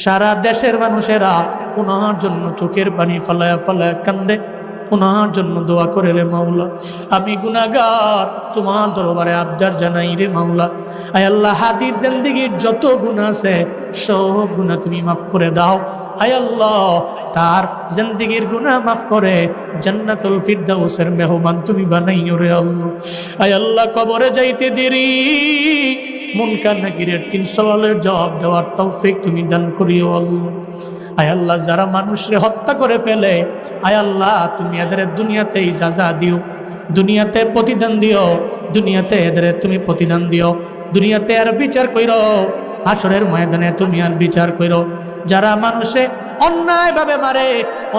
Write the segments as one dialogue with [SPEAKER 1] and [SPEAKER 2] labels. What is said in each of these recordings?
[SPEAKER 1] সারা দেশের মানুষেরা ওনার জন্য চোখের পানি ফালায়া ফালায়া কান্দে, ওনার জন্য দোয়া করে রে মাওলা। আমি গুনাহগার, তোমার দরবারে আবদার জানাই রে মাওলা। আয় আল্লাহ, হাদির জিন্দেগীর যত গুনাহ আছে সব গুনাহ তুমি মাফ করে দাও। আয় আল্লাহ, তার জিন্দেগীর গুনাহ মাফ করে জান্নাতুল ফিরদাউসের মেহমান তুমি বানাইও রে আল্লাহ। আয় আল্লাহ, কবরে যাইতে দেরি, মুনকার নাকিরের 3 সওয়ালের জবাব দেওয়ার তৌফিক তুমি দান করিও আল্লাহ। আয় আল্লাহ, যারা মানুষকে হত্যা করে ফেলে, আয় আল্লাহ তুমি এদের দুনিয়াতেই সাজা দিও, দুনিয়াতে প্রতিদান দিও, দুনিয়াতে এদের তুমি প্রতিদান দিও, দুনিয়াতে আর বিচার কইরো, হাসরের ময়দানে তুমি আর বিচার কইরো। যারা মানুষে অন্যায়ভাবে মারে,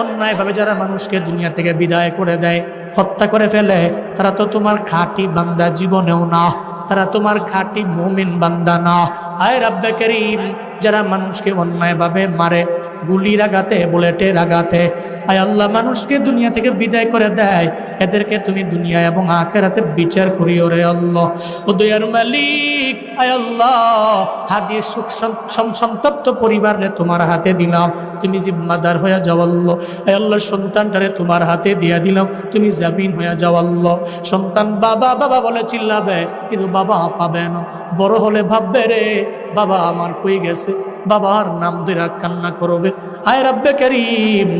[SPEAKER 1] অন্যায়ভাবে যারা মানুষকে দুনিয়া থেকে বিদায় করে দেয়, হত্যা করে ফেলে, তারা তো তোমার খাঁটি বান্দা জীবনেও না, তারা তোমার খাঁটি মুমিন বান্দা না। আয় রাব্বে কারীম, যারা মানুষকে অন্যায়ভাবে মারে, গুলির আঘাতে, বুলেটের আঘাতে, আয় আল্লাহ মানুষকে দুনিয়া থেকে বিদায় করে দেয়, এদেরকে তুমি দুনিয়া এবং আখিরাতে বিচার করিও রে আল্লাহ। ও দয়ার মালিক, আয় আল্লাহ, হাদির সুখ সন্তপ্ত পরিবারে তোমার হাতে দিলাম, তুমি জিম্মাদার হয়ে যাও আল্লাহ। আয় আল্লাহ, সন্তানটারে তোমার হাতে দিয়া দিলাম, তুমি জামিন হয়ে যাও আল্লাহ। সন্তান বাবা বাবা বলে চিল্লাবে, কিন্তু বাবা পাবে না। বড় হলে ভাববে রে বাবা আমার কই গেছে, বাবার নাম ধরে কান্না করবে। আয় রাব্বে কারীম,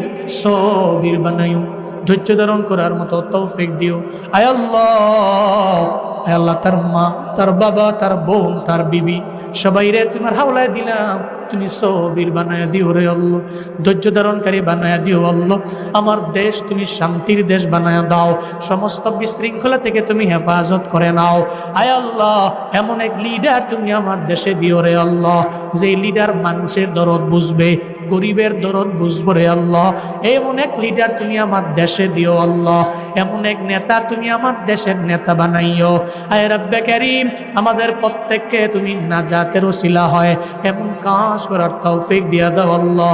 [SPEAKER 1] সবির বানাইও, ধৈর্য ধারণ করার মতো তৌফিক দিও। আয় আল্লাহ, আয় আল্লাহ, তার মা, তার বাবা, তার বোন, তার বিবি সবাই রে তোমার হাওলায় দিলাম, তুমি সবির বানায়া দিও রে আল্লাহ, ধৈর্য ধারণকারী বানায়া দিও আল্লাহ। আমার দেশ তুমি শান্তির দেশ বানায়া দাও, সমস্ত বিশৃঙ্খলা থেকে তুমি হেফাজত করে নাও। আয় আল্লাহ, এমন এক লিডার তুমি আমার দেশে দিও রে আল্লাহ, যে লিডার মানুষের দরদ বুঝবে, গরিবের দরদ বুঝবো রে আল্লাহ। এমন এক লিডার তুমি আমার দেশে দিও আল্লাহ, এমন এক নেতা তুমি আমার দেশের নেতা বানাইও। আয় রাব্বে কারীম, আমাদের প্রত্যেককে তুমি নাজাতের ওসিলা হয় এমন কাজ করার তৌফিক দিয়া দাও আল্লাহ।